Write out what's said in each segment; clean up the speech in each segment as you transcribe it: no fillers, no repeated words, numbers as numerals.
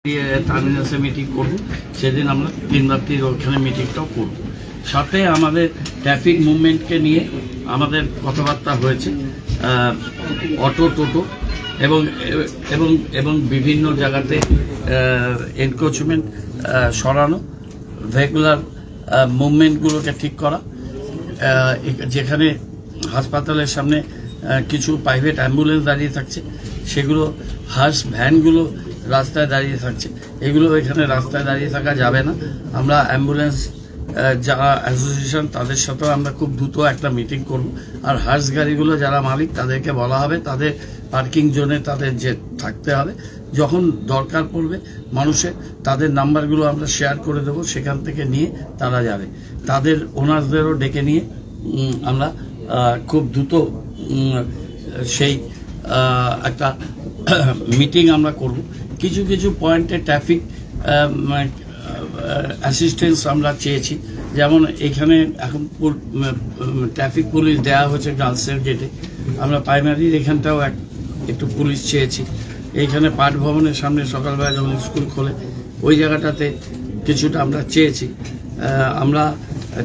টার্মিনাসে meeting করব, সেদিন আমরা 3 রাত্রির ওখানে মিটিংটাও করব। সাথে আমাদের ট্রাফিক মুভমেন্টকে নিয়ে আমাদের কথাবার্তা হয়েছে, অটো টোটো এবং এবং এবং বিভিন্ন জায়গাতে এনক্রোচমেন্ট সরানো, ভেহিকুলার মুভমেন্টগুলোকে ঠিক করা, যেখানে হাসপাতালের সামনে কিছু প্রাইভেট অ্যাম্বুলেন্স দাঁড়িয়ে থাকছে, সেগুলো হার্স ভ্যানগুলো রাস্তায় দাঁড়িয়ে থাকছে, এগুলো এখানে রাস্তায় দাঁড়িয়ে থাকা যাবে না। আমরা অ্যাম্বুলেন্স যারা অ্যাসোসিয়েশন তাদের সাথেও আমরা খুব দ্রুত একটা মিটিং করব। আর হার্স গাড়িগুলো যারা মালিক তাদেরকে বলা হবে তাদের পার্কিং জোনে তাদের যে থাকতে হবে, যখন দরকার পড়বে মানুষের তাদের নাম্বারগুলো আমরা শেয়ার করে দেবো, সেখান থেকে নিয়ে তারা যাবে। তাদের ওনারদেরও ডেকে নিয়ে আমরা খুব দ্রুত সেই একটা মিটিং আমরা করব। কিছু কিছু পয়েন্টে ট্রাফিক অ্যাসিস্ট্যান্স আমরা চেয়েছি, যেমন এখানে এখন ট্রাফিক পুলিশ দেওয়া হয়েছে গার্লসের গেটে, আমরা প্রাইমারির এখানটাও একটু পুলিশ চেয়েছি। এইখানে পাঠ ভবনের সামনে সকালবেলা যখন স্কুল খোলে ওই জায়গাটাতে কিছুটা আমরা চেয়েছি। আমরা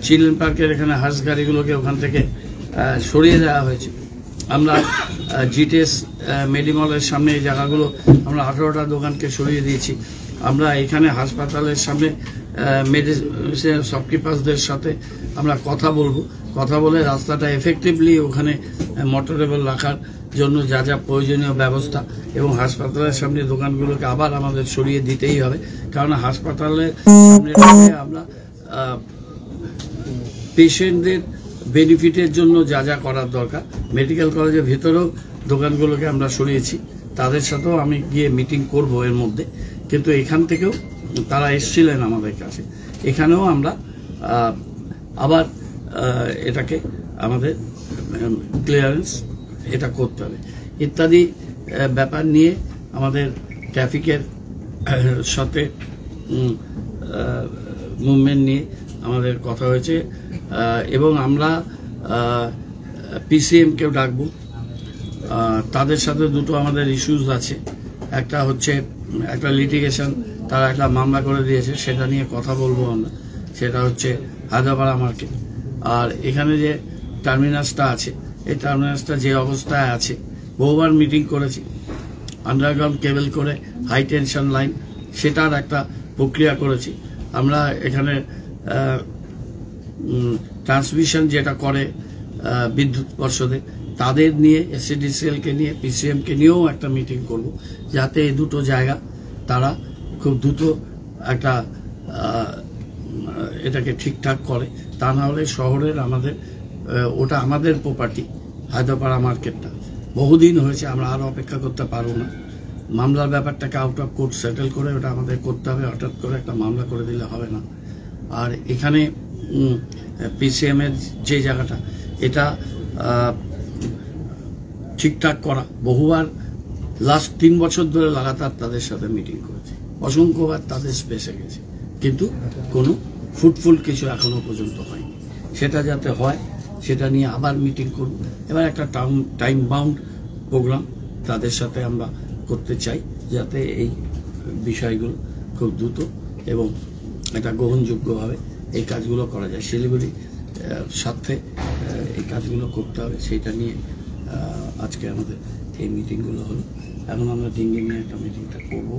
চিলড্রেন পার্কের এখানে হার্স গাড়িগুলোকে ওখান থেকে সরিয়ে দেওয়া হয়েছে। আমরা জিটিএস মেডিমলের সামনে এই জায়গাগুলো আমরা 18টা দোকানকে সরিয়ে দিয়েছি। আমরা এখানে হাসপাতালের সামনে মেডিসিন শপকিপার্সদের সাথে আমরা কথা বলে রাস্তাটা এফেক্টিভলি ওখানে মোটরেবল রাখার জন্য যা যা প্রয়োজনীয় ব্যবস্থা, এবং হাসপাতালের সামনে দোকানগুলোকে আবার আমাদের সরিয়ে দিতেই হবে, কারণ হাসপাতালের সামনে আমরা পেশেন্টদের বেনিফিটের জন্য যা যা করার দরকার, মেডিকেল কলেজের ভেতরেও দোকানগুলোকে আমরা সরিয়েছি। তাদের সাথেও আমি গিয়ে মিটিং করব এর মধ্যে, কিন্তু এখান থেকেও তারা এসেছিলেন আমাদের কাছে, এখানেও আমরা আবার এটাকে আমাদের ক্লিয়ারেন্স এটা করতে হবে ইত্যাদি ব্যাপার নিয়ে আমাদের ট্রাফিকের সাথে মুভমেন্ট নিয়ে আমাদের কথা হয়েছে। এবং আমরা পিসিএমকেও ডাকবো, তাদের সাথে দুটো আমাদের ইস্যুস আছে। একটা হচ্ছে একটা লিটিগেশন, তারা একটা মামলা করে দিয়েছে, সেটা নিয়ে কথা বলবো আমরা, সেটা হচ্ছে হায়দ্রাপাড়া মার্কেট। আর এখানে যে টার্মিনাসটা আছে, এই টার্মিনাসটা যে অবস্থায় আছে, বহুবার মিটিং করেছি, আন্ডারগ্রাউন্ড কেবল করে হাই টেনশন লাইন সেটার একটা প্রক্রিয়া করেছি। আমরা এখানে ট্রান্সমিশন যেটা করে বিদ্যুৎ পর্ষদে তাদের নিয়ে, এসসিডিসিএলকে নিয়ে, পিসিএমকে নিয়েও একটা মিটিং করব, যাতে এই দুটো জায়গা তারা খুব দ্রুত একটা এটাকে ঠিকঠাক করে। তা না হলে শহরের ওটা আমাদের প্রপার্টি, হায়দ্রাপাড়া মার্কেটটা বহুদিন হয়েছে, আমরা আর অপেক্ষা করতে পারবো না। মামলার ব্যাপারটাকে আউট অফ কোর্ট সেটেল করে ওটা আমাদের করতে হবে, হঠাৎ করে একটা মামলা করে দিলে হবে না। আর এখানে পিসিএম এর যে জায়গাটা, এটা ঠিকঠাক করা, বহুবার লাস্ট 3 বছর ধরে লাগাতার তাদের সাথে মিটিং করেছে, অসংখ্যবার তাদের স্পেসে গেছে, কিন্তু কোনো ফ্রুটফুল কিছু এখনো পর্যন্ত হয়নি। সেটা যাতে হয় সেটা নিয়ে আবার মিটিং করব। এবার একটা টাইম বাউন্ড প্রোগ্রাম তাদের সাথে আমরা করতে চাই, যাতে এই বিষয়গুলো খুব দ্রুত এবং একটা গ্রহণযোগ্যভাবে এই কাজগুলো করা যায়। শিলিগুড়ির সাথে এই কাজগুলো করতে হবে, সেইটা নিয়ে আজকে আমাদের এই মিটিংগুলো হলো। এখন আমরা ডিঙ্গি নিয়ে একটা মিটিংটা করব,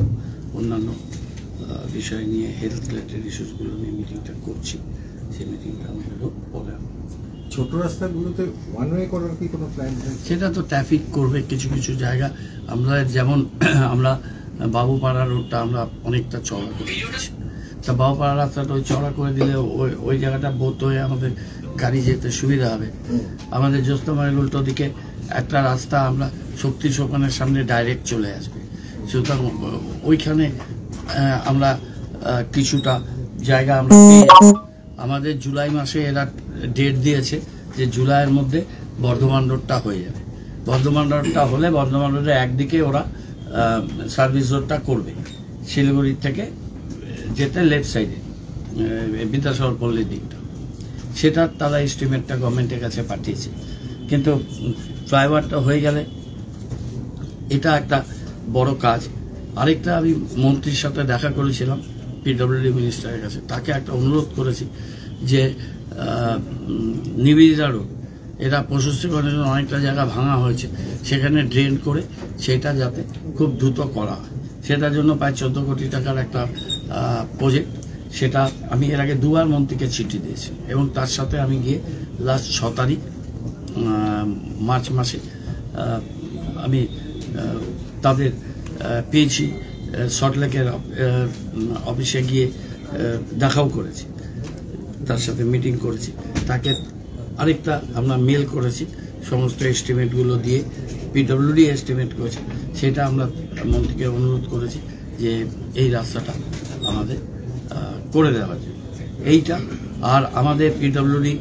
অন্যান্য বিষয় নিয়ে হেলথ রিলেটেড ইস্যুসগুলো নিয়ে মিটিংটা করছি, সেই মিটিংটা আমাদের পরে। ছোট রাস্তাগুলোতে ওয়ান ওয়ে করার কি কোনো প্ল্যান? সেটা তো ট্রাফিক করবে কিছু কিছু জায়গা। আমরা যেমন আমরা বাবুপাড়া রোডটা আমরা অনেকটা চড়া করে দিচ্ছি, তা বাবুপাড়া রাস্তাটা ওই চড়া করে দিলে ওই জায়গাটা বোধ হয়ে আমাদের গাড়ি যেতে সুবিধা হবে। আমাদের জ্যোৎস্নামায়ের উল্টো দিকে একটা রাস্তা আমরা শক্তি সোপানের সামনে ডাইরেক্ট চলে আসবে, সুতরাং ওইখানে আমরা কিছুটা জায়গা আমরা পেয়ে যাব। আমাদের জুলাই মাসে এরা ডেট দিয়েছে যে জুলাইয়ের মধ্যে বর্ধমান রোডটা হয়ে যাবে। বর্ধমান রোডটা হলে বর্ধমান রোডের একদিকে ওরা সার্ভিস রোডটা করবে, শিলিগুড়ির থেকে যেতে লেফট সাইডে বিদ্যাসাগর পল্লীর দিকটা, সেটা তারা এস্টিমেটটা গভর্নমেন্টের কাছে পাঠিয়েছে। কিন্তু ফ্লাইওভারটা হয়ে গেলে এটা একটা বড় কাজ, আরেকটা আমি মন্ত্রীর সাথে দেখা করেছিলাম পিডব্লিউডি মিনিস্টারের কাছে, তাকে একটা অনুরোধ করেছি যে নিবেদিতা রোড এটা প্রশস্তিকরণের জন্য অনেকটা জায়গা ভাঙা হয়েছে, সেখানে ড্রেন করে সেটা যাতে খুব দ্রুত করা হয়। সেটার জন্য প্রায় 14 কোটি টাকার একটা প্রজেক্ট, সেটা আমি এর আগে দুবার মন্ত্রীকে চিঠি দিয়েছি এবং তার সাথে আমি গিয়ে লাস্ট 6 তারিখ মার্চ মাসে আমি তাদের পেয়েছি, সল্টলেকের অফিসে গিয়ে দেখাও করেছি, তার সাথে মিটিং করেছি। তাকে আরেকটা আমরা মেল করেছি সমস্ত এস্টিমেটগুলো দিয়ে, পিডব্লিউডি এস্টিমেট করেছে, সেটা আমরা মন্ত্রীকে অনুরোধ করেছি যে এই রাস্তাটা আমাদের করে দেওয়ার জন্য এইটা। আর আমাদের পিডব্লিউডি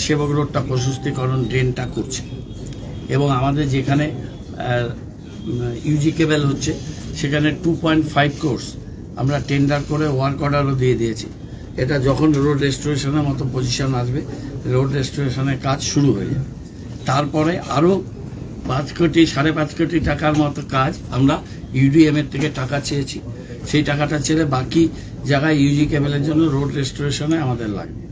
সেবক রোডটা প্রশস্তিকরণ ড্রেনটা করছে এবং আমাদের যেখানে ইউজি কেবল হচ্ছে সেখানে 2.5 কোর্স আমরা টেন্ডার করে ওয়ার্ক অর্ডারও দিয়ে দিয়েছি। এটা যখন রোড রেস্টোরেশনের মতো পজিশন আসবে, রোড রেস্টোরেশনের কাজ শুরু হয়ে যাবে। তারপরে আরও 5 কোটি 5.5 কোটি টাকার মতো কাজ আমরা ইউডিএম এর থেকে টাকা চেয়েছি, সেই টাকাটা ছেড়ে বাকি জায়গায় ইউজি কেবলের জন্য রোড রেস্টোরেশনে আমাদের লাগবে।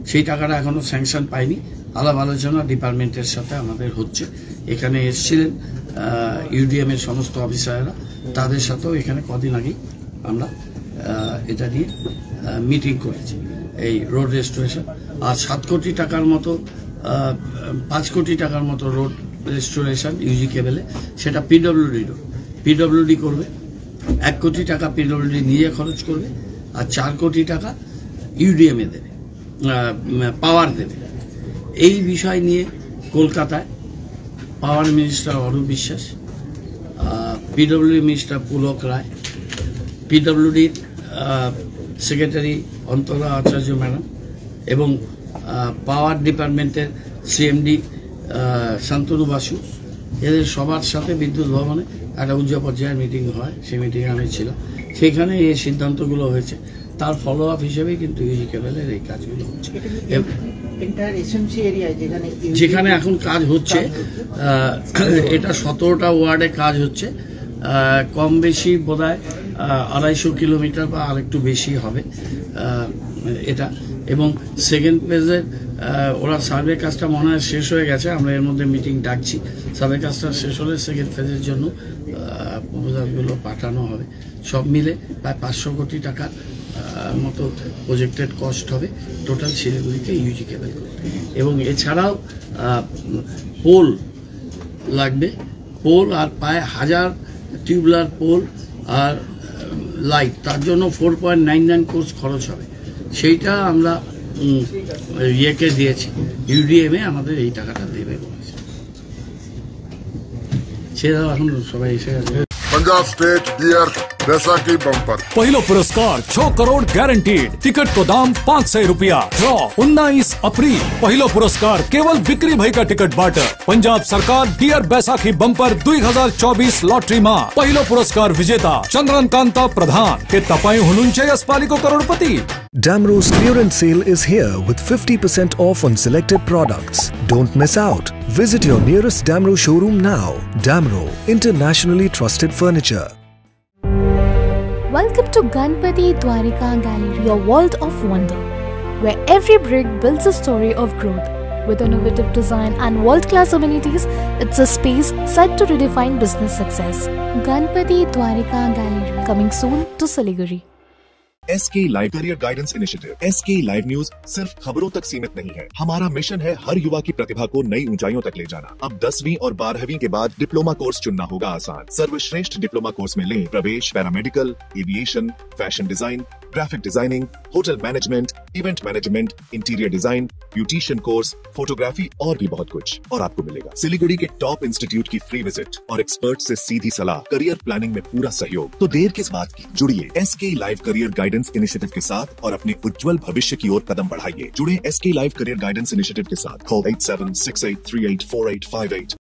সেই টাকাটা এখনো স্যাংশন পাইনি, আলাপ আলোচনা ডিপার্টমেন্টের সাথে আমাদের হচ্ছে। এখানে এসেছিলেন ইউডিএম এর সমস্ত অফিসাররা, তাদের সাথেও এখানে কদিন আগেই আমরা এটা নিয়ে মিটিং করেছি, এই রোড রেস্টোরেশন। আর 7 কোটি টাকার মতো 5 কোটি টাকার মতো রোড রেস্টোরেশন ইউজি কেবলে, সেটা পিডব্লিউডি রোড, পিডব্লিউডি করবে। 1 কোটি টাকা পিডব্লিউডি নিজে খরচ করবে আর 4 কোটি টাকা ইউডিএম এ দেবে, পাওয়ার দেবে। এই বিষয় নিয়ে কলকাতায় পাওয়ার minister Arup Biswas, PWD minister Pulak রায়, পিডব্লিউডির সেক্রেটারি অন্তরা আচার্য ম্যাডাম এবং পাওয়ার ডিপার্টমেন্টের সিএমডি শান্তনু বাসু, এদের সবার সাথে বিদ্যুৎ ভবনে একটা উচ্চ পর্যায়ের মিটিং হয়, সেই মিটিংয়ে আমি ছিলাম। সেখানে এই সিদ্ধান্তগুলো হয়েছে, তার ফলো আপ হিসেবেই কিন্তু ইউজি কেবলের এই কাজগুলো হচ্ছে। যেখানে এখন কাজ হচ্ছে এটা 17টা ওয়ার্ডে কাজ হচ্ছে, কম বেশি বোধহয় 250 কিলোমিটার বা আরেকটু বেশি হবে এটা। এবং সেকেন্ড ফেজের ওরা সার্ভে কাজটা মনে হয় শেষ হয়ে গেছে, আমরা এর মধ্যে মিটিং ডাকছি। সার্ভে কাজটা শেষ হলে সেকেন্ড ফেজের জন্য প্রপোজালগুলো পাঠানো হবে। সব মিলে প্রায় 500 কোটি টাকার মতো প্রজেক্টেড কস্ট হবে টোটাল শিলিগুড়িকে ইউজি কেবল করতে। এবং এছাড়াও পোল লাগবে, পোল আর প্রায় 1000 টিউবলার পোল আর লাইট, তার জন্য 4.99 কোর্স খরচ হবে। সেইটা আমরা ইয়েকে দিয়েছি, ইউডিএমে আমাদের এই টাকাটা দেবে বলেছে। সেটা এখন সবাই এসে গেছে। पंजाब स्टेट बियर बैसाखी बम्पर पहलो पुरस्कार 6 करोड़ गारंटीड। टिकट को दाम 500 रुपया। ड्रॉ 19 अप्रैल। पहलो पुरस्कार केवल बिक्री भाई का टिकट बाटर। पंजाब सरकार डियर बैसाखी बम्पर 2024 लॉटरी मां पहलो पुरस्कार विजेता चंद्रन कांता प्रधान के तपाई हुनुंचे अस्पालिको करोड़पति। Damro's clearance sale is here with 50% off on selected products. Don't miss out. Visit your nearest Damro showroom now. Damro, internationally trusted furniture. Welcome to Ganpati Dwarika Gallery, your world of wonder, where every brick builds a story of growth. With innovative design and world-class amenities, it's a space set to redefine business success. Ganpati Dwarika Gallery, coming soon to Siliguri. SK live career guidance initiative. SK live news सिर्फ खबरों तक सीमित नहीं है, हमारा mission है हर युवा की प्रतिभा को नई ऊंचाइयों तक ले जाना। अब 10वीं और 12वीं के बाद डिप्लोमा कोर्स चुनना होगा आसान। सर्वश्रेष्ठ डिप्लोमा कोर्स में लें प्रवेश, paramedical, aviation, fashion design, graphic designing, hotel management, event management, interior design, beautician course, photography और भी बहुत कुछ। और आपको मिलेगा सिलीगुड़ी के टॉप इंस्टीट्यूट की फ्री विजिट और एक्सपर्ट से सीधी सलाह, करियर प्लानिंग में पूरा सहयोग। तो देर किस बात की, जुड़िए SK live career guidance initiative के साथ और अपने उज्जवल भविष्य की ओर कदम बढ़ाइए। जुड़े SK live career guidance initiative के साथ। कॉल 8768384858